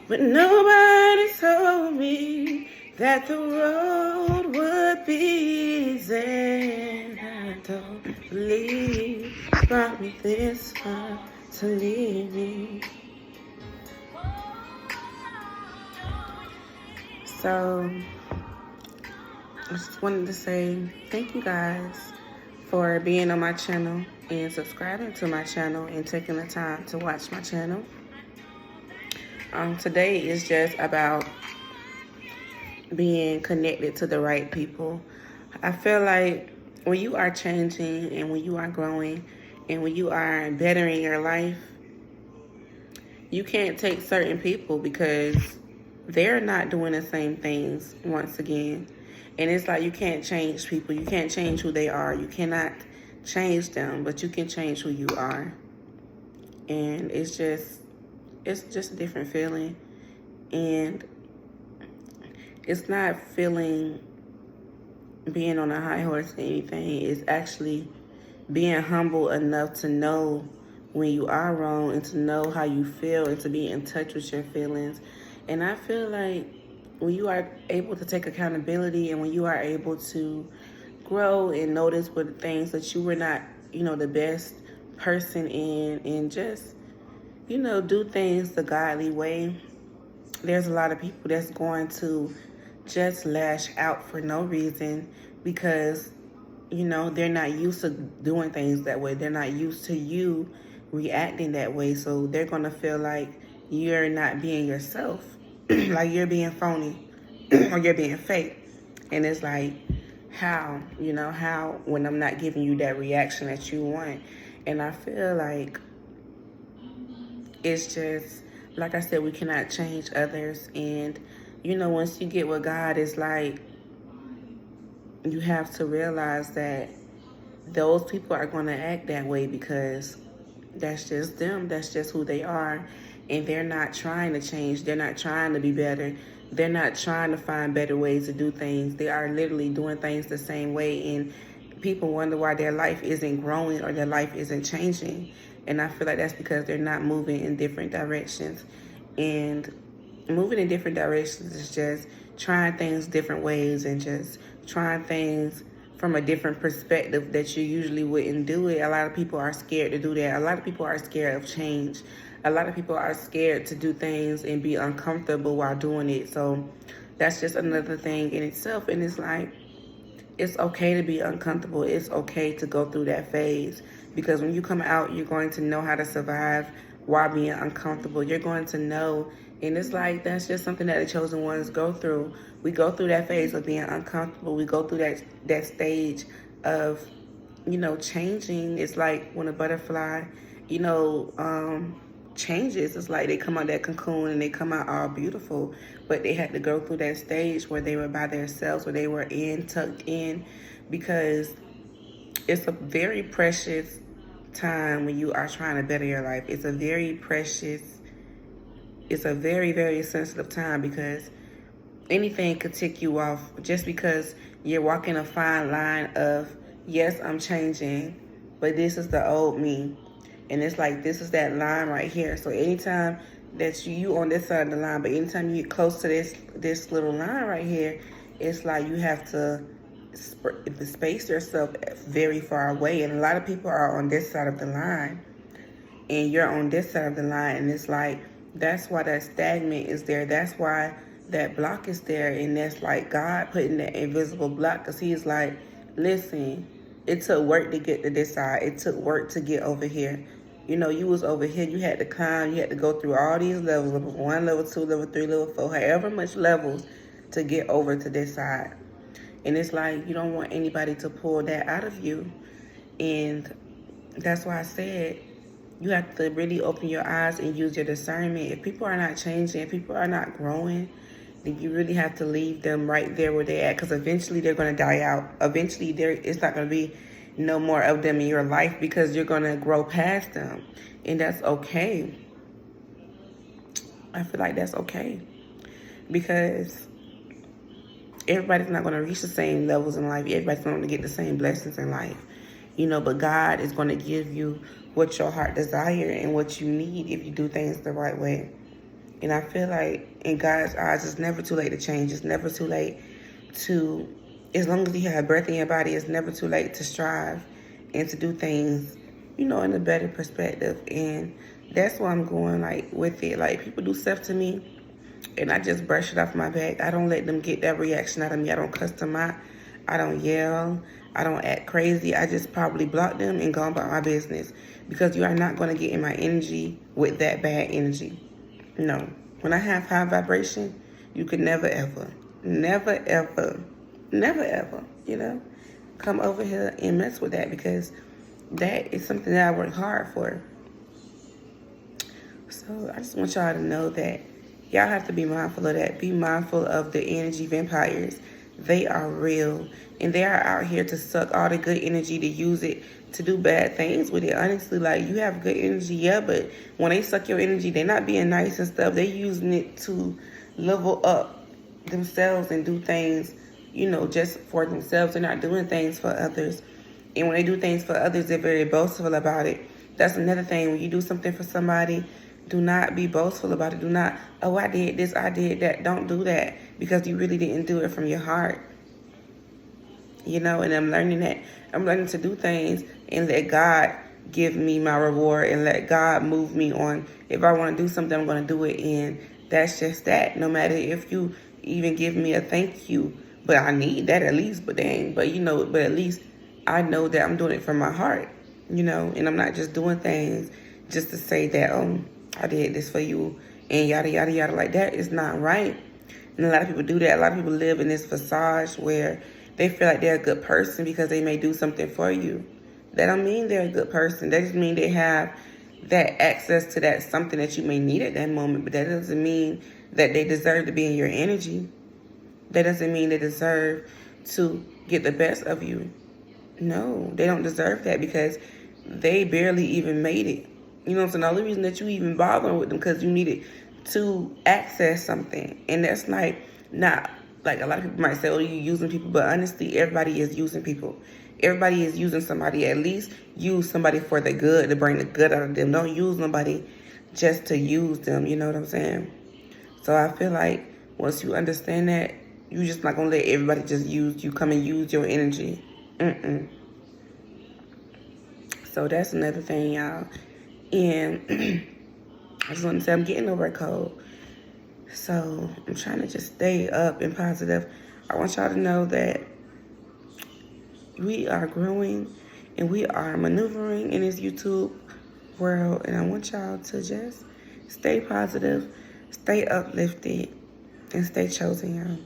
But nobody told me that the road would be easy. I don't believe you brought me this far to leave me. So I just wanted to say thank you guys for being on my channel and subscribing to my channel and taking the time to watch my channel. Today is just about being connected to the right people. I feel like when you are changing and when you are growing and when you are bettering your life, you can't take certain people because they're not doing the same things once again. And it's like you can't change people. You can't change who they are. You cannot change them, but you can change who you are. And it's just a different feeling. And it's not feeling being on a high horse or anything. It's actually being humble enough to know when you are wrong and to know how you feel and to be in touch with your feelings. And I feel like when you are able to take accountability and when you are able to grow and notice what the things that you were not, the best person in, and just, do things the godly way, there's a lot of people that's going to just lash out for no reason because, they're not used to doing things that way. They're not used to you reacting that way. So they're going to feel like you're not being yourself, like you're being phony or you're being fake. And it's like, how when I'm not giving you that reaction that you want. And I feel like it's just, like I said, we cannot change others. And, once you get with God, it's like you have to realize that those people are going to act that way because that's just them. That's just who they are. And they're not trying to change. They're not trying to be better. They're not trying to find better ways to do things. They are literally doing things the same way. And people wonder why their life isn't growing or their life isn't changing. And I feel like that's because they're not moving in different directions. And moving in different directions is just trying things different ways and just trying things from a different perspective that you usually wouldn't do it. A lot of people are scared to do that. A lot of people are scared of change. A lot of people are scared to do things and be uncomfortable while doing it. So that's just another thing in itself. And it's like, it's okay to be uncomfortable. It's okay to go through that phase because when you come out, you're going to know how to survive while being uncomfortable. You're going to know. And it's like, that's just something that the chosen ones go through. We go through that phase of being uncomfortable. We go through that stage of, changing. It's like when a butterfly, changes. It's like they come out that cocoon and they come out all beautiful, but they had to go through that stage where they were by themselves, where they were tucked in, because it's a very precious time when you are trying to better your life. It's a very very sensitive time because anything could tick you off just because you're walking a fine line of, yes, I'm changing, but this is the old me. And it's like, this is that line right here. So anytime that you on this side of the line, but anytime you get close to this little line right here, it's like you have to space yourself very far away. And a lot of people are on this side of the line and you're on this side of the line. And it's like, that's why that stagnant is there. That's why that block is there. And that's like God putting that invisible block, because he's like, listen, it took work to get to this side. It took work to get over here. You was over here. You had to climb. You had to go through all these levels, level 1, level 2, level 3, level 4, however much levels to get over to this side. And it's like, you don't want anybody to pull that out of you. And that's why I said you have to really open your eyes and use your discernment. If people are not changing, if people are not growing, then you really have to leave them right there where they're at, because eventually they're going to die out. Eventually, it's not going to be no more of them in your life because you're going to grow past them. And that's okay. I feel like that's okay because everybody's not going to reach the same levels in life. Everybody's not going to get the same blessings in life. But God is going to give you what your heart desire and what you need if you do things the right way. And I feel like in God's eyes, it's never too late to change. It's never too late to, as long as you have breath in your body, it's never too late to strive and to do things, in a better perspective. And that's why I'm going like with it. Like, people do stuff to me and I just brush it off my back. I don't let them get that reaction out of me. I don't cuss them out. I don't yell. I don't act crazy. I just probably block them and go about my business, because you are not going to get in my energy with that bad energy. No. When I have high vibration, you could never, ever, never, ever, never, ever, come over here and mess with that, because that is something that I work hard for. So I just want y'all to know that y'all have to be mindful of that. Be mindful of the energy vampires. They are real, and they are out here to suck all the good energy, to use it to do bad things with it. Honestly, like, you have good energy, yeah, but when they suck your energy, they're not being nice and stuff. They're using it to level up themselves and do things, just for themselves. They're not doing things for others. And when they do things for others, they're very boastful about it. That's another thing. When you do something for somebody, do not be boastful about it. Do not, oh, I did this, I did that. Don't do that, because you really didn't do it from your heart. And I'm learning that. I'm learning to do things and let God give me my reward, and let God move me on. If I want to do something, I'm going to do it. And that's just that. No matter if you even give me a thank you, but I need that at least. But at least I know that I'm doing it from my heart, and I'm not just doing things just to say that, I did this for you, and yada, yada, yada. Like, that is not right. And a lot of people do that. A lot of people live in this facade where they feel like they're a good person because they may do something for you. That don't mean they're a good person. That just mean they have that access to that something that you may need at that moment. But that doesn't mean that they deserve to be in your energy. That doesn't mean they deserve to get the best of you. No, they don't deserve that, because they barely even made it. You know what I'm saying? The only reason that you even bothering with them because you needed to access something. And that's not like, a lot of people might say, oh, you using people. But honestly, everybody is using people. Everybody is using somebody. At least use somebody for the good, to bring the good out of them. Don't use nobody just to use them. You know what I'm saying? So I feel like once you understand that, you're just not going to let everybody just use you, come and use your energy. So that's another thing, y'all. And I just want to say, I'm getting over a cold. So I'm trying to just stay up and positive. I want y'all to know that we are growing and we are maneuvering in this YouTube world. And I want y'all to just stay positive, stay uplifted, and stay chosen, y'all.